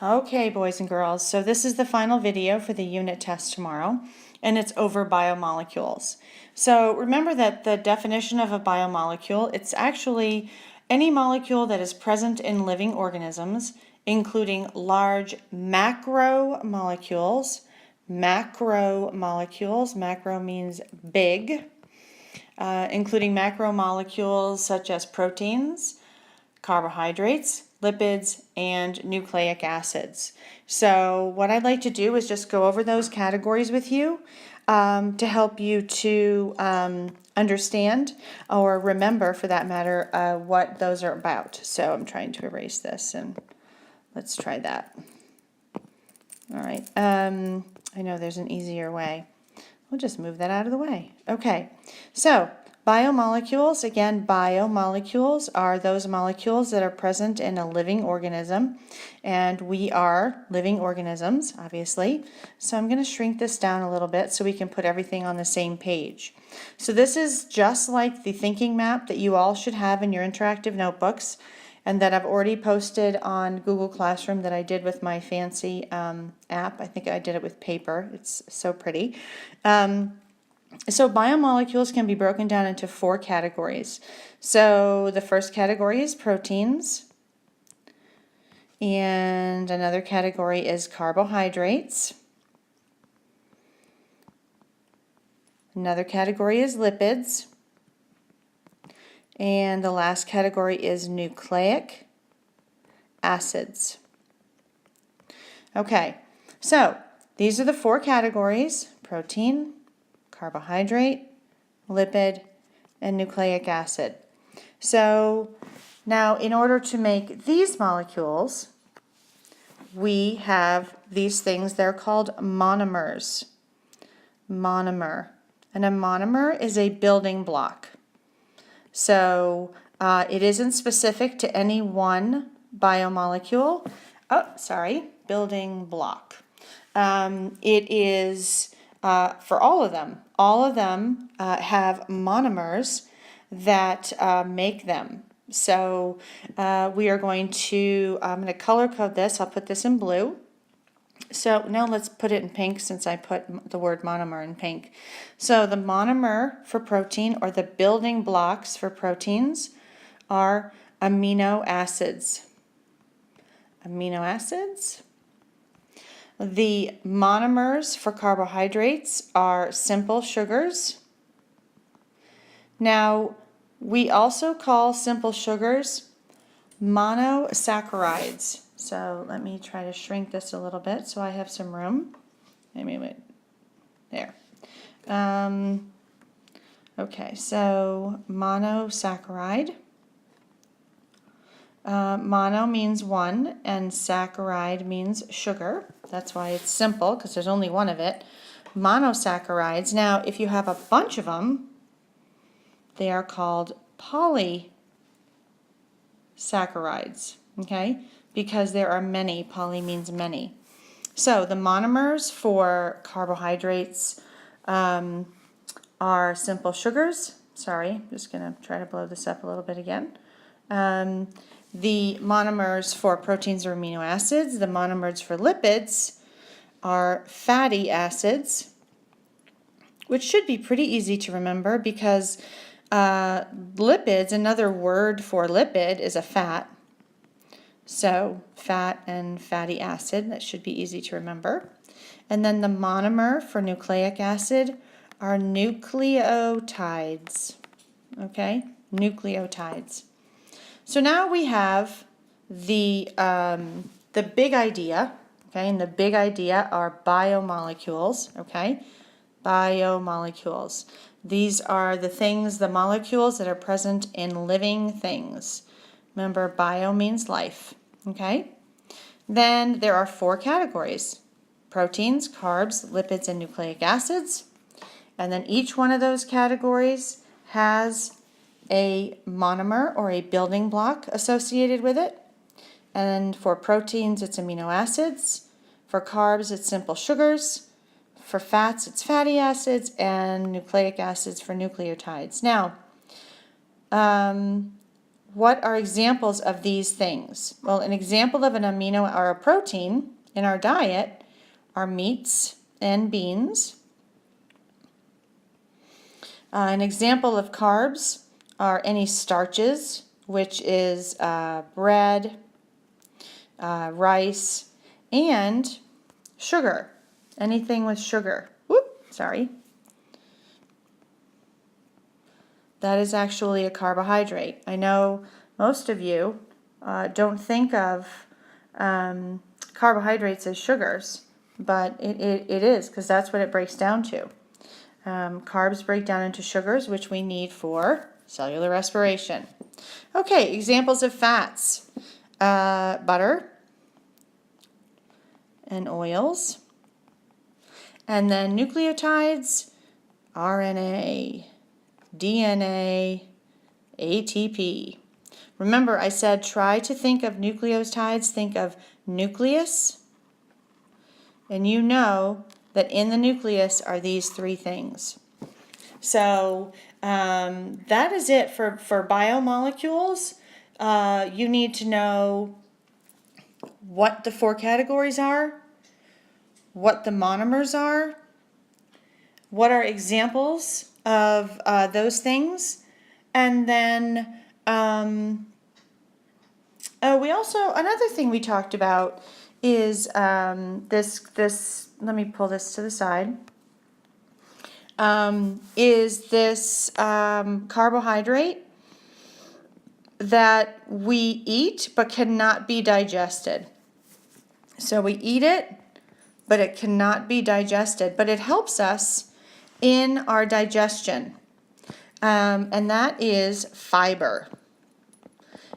Okay, boys and girls, so this is the final video for the unit test tomorrow, and it's over biomolecules. So remember that the definition of a biomolecule, it's actually any molecule that is present in living organisms, including large macromolecules. Macro means big, including macromolecules such as proteins, carbohydrates, lipids, and nucleic acids. So what I'd like to do is just go over those categories with you to help you to understand or remember, for that matter, what those are about. So I'm trying to erase this, and let's try that. All right. I know there's an easier way. We'll just move that out of the way. Okay. So biomolecules, again, biomolecules are those molecules that are present in a living organism, and we are living organisms, obviously. So I'm going to shrink this down a little bit so we can put everything on the same page. So this is just like the thinking map that you all should have in your interactive notebooks, and that I've already posted on Google Classroom that I did with my fancy app. I think I did it with paper. It's so pretty. So biomolecules can be broken down into 4 categories. So the first category is proteins, and another category is carbohydrates. Another category is lipids. And the last category is nucleic acids. Okay, so these are the 4 categories: protein, carbohydrate, lipid, and nucleic acid. So now, in order to make these molecules, we have these things. They're called monomers. Monomer. And a monomer is a building block. So it isn't specific to any one biomolecule. Building block. It is for all of them. All of them have monomers that make them. So I'm going to color code this. I'll put this in blue. So now let's put it in pink, since I put the word monomer in pink. So the monomer for protein, or the building blocks for proteins, are amino acids. Amino acids. The monomers for carbohydrates are simple sugars. Now, we also call simple sugars monosaccharides. So let me try to shrink this a little bit so I have some room. Maybe there. Okay, so monosaccharide. Mono means one, and saccharide means sugar. That's why it's simple, because there's only one of it. Monosaccharides. Now, if you have a bunch of them, they are called polysaccharides, okay? Because there are many. Poly means many. So the monomers for carbohydrates are simple sugars. Sorry, I'm just going to try to blow this up a little bit again. The monomers for proteins are amino acids. The monomers for lipids are fatty acids, which should be pretty easy to remember, because lipids, another word for lipid, is a fat. So fat and fatty acid, that should be easy to remember. And then the monomer for nucleic acid are nucleotides. Okay, nucleotides. So now we have the big idea. Okay, and the big idea are biomolecules. Okay, biomolecules. These are the things, the molecules that are present in living things. Remember, bio means life, okay? Then there are 4 categories: proteins, carbs, lipids, and nucleic acids. And then each one of those categories has a monomer, or a building block, associated with it. And for proteins, it's amino acids. For carbs, it's simple sugars. For fats, it's fatty acids. And nucleic acids for nucleotides. Now, what are examples of these things? Well, an example of an amino or a protein in our diet are meats and beans. An example of carbs are any starches, which is bread, rice, and sugar. Anything with sugar. Sorry. That is actually a carbohydrate. I know most of you don't think of carbohydrates as sugars, but it is, because that's what it breaks down to. Carbs break down into sugars, which we need for cellular respiration. Okay, examples of fats. Butter and oils. And then nucleotides, RNA, DNA, ATP. Remember, I said try to think of nucleotides, think of nucleus, and you know that in the nucleus are these three things. So that is it for biomolecules. You need to know what the 4 categories are, what the monomers are, what are examples of those things, and then we also, another thing we talked about is this, let me pull this to the side, is this carbohydrate that we eat but cannot be digested. So we eat it, but it cannot be digested, but it helps us in our digestion, and that is fiber.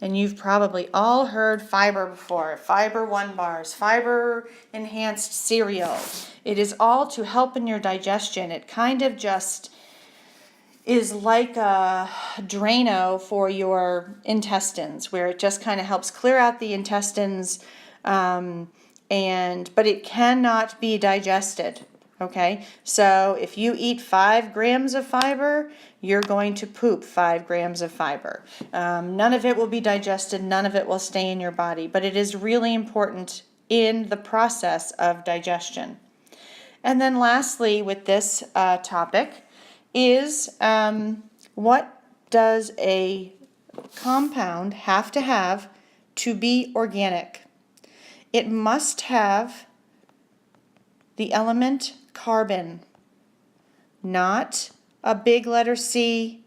And you've probably all heard fiber before. Fiber 1 bars, fiber enhanced cereal. It is all to help in your digestion. It kind of just is like a Drano for your intestines, where it just kind of helps clear out the intestines, but it cannot be digested. Okay, so if you eat 5 grams of fiber, you're going to poop 5 grams of fiber. None of it will be digested, none of it will stay in your body, but it is really important in the process of digestion. And then lastly, with this topic, is what does a compound have to be organic? It must have the element carbon, not a big letter C.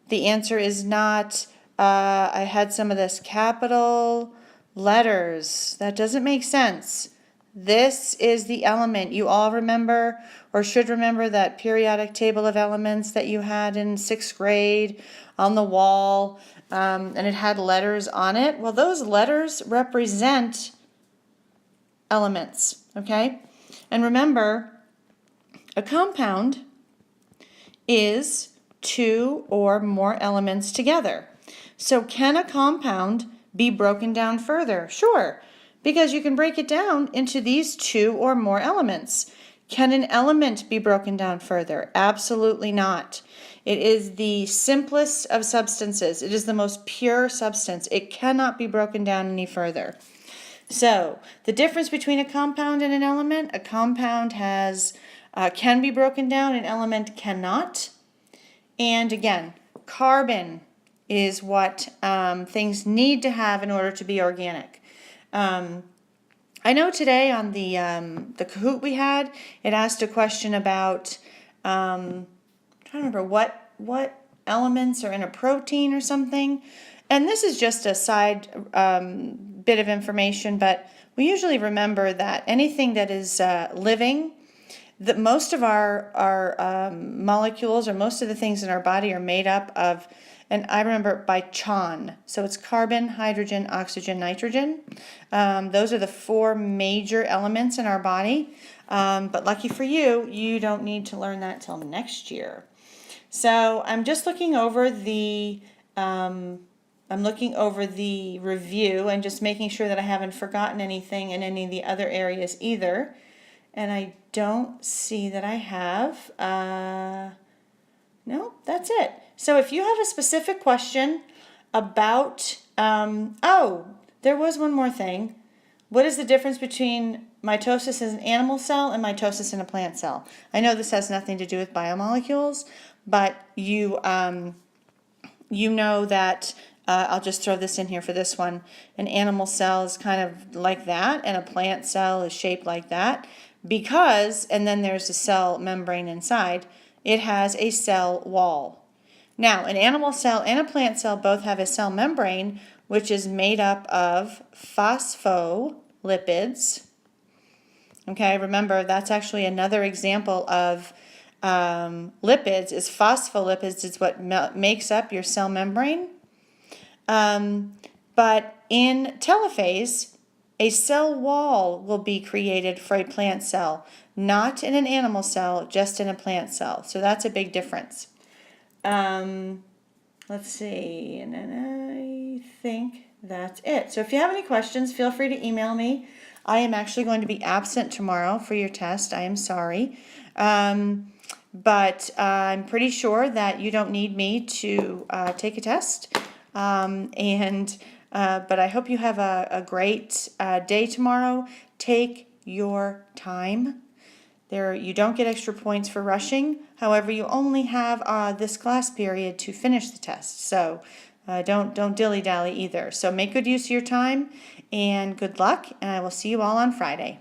The answer is not, I had some of this, capital letters. That doesn't make sense. This is the element. You all remember, or should remember, that periodic table of elements that you had in 6th grade on the wall, and it had letters on it. Well, those letters represent elements, okay? And remember, a compound is 2 or more elements together. So can a compound be broken down further? Sure, because you can break it down into these 2 or more elements. Can an element be broken down further? Absolutely not. It is the simplest of substances. It is the most pure substance. It cannot be broken down any further. So the difference between a compound and an element: a compound can be broken down, an element cannot. And again, carbon is what things need to have in order to be organic. I know today on the Kahoot we had, it asked a question about, I'm trying to remember what elements are in a protein or something. And this is just a side bit of information, but we usually remember that anything that is living, that most of our molecules, or most of the things in our body, are made up of, and I remember by CHON. So it's carbon, hydrogen, oxygen, nitrogen. Those are the 4 major elements in our body. But lucky for you, you don't need to learn that till next year. So I'm just looking over the review and just making sure that I haven't forgotten anything in any of the other areas either. And I don't see that I have. No, that's it. So if you have a specific question about, oh, there was one more thing. What is the difference between mitosis in an animal cell and mitosis in a plant cell? I know this has nothing to do with biomolecules, but you know that, I'll just throw this in here for this one. An animal cell is kind of like that, and a plant cell is shaped like that because, and then there's a cell membrane inside, it has a cell wall. Now, an animal cell and a plant cell both have a cell membrane, which is made up of phospholipids. Okay, remember that's actually another example of lipids. Is phospholipids is what makes up your cell membrane. But in telophase, a cell wall will be created for a plant cell, not in an animal cell, just in a plant cell. So that's a big difference. Let's see, and then I think that's it. So if you have any questions, feel free to email me. I am actually going to be absent tomorrow for your test. I am sorry. But I'm pretty sure that you don't need me to take a test. But I hope you have a great day tomorrow. Take your time. You don't get extra points for rushing. However, you only have this class period to finish the test. So don't dilly-dally either. So make good use of your time and good luck. And I will see you all on Friday.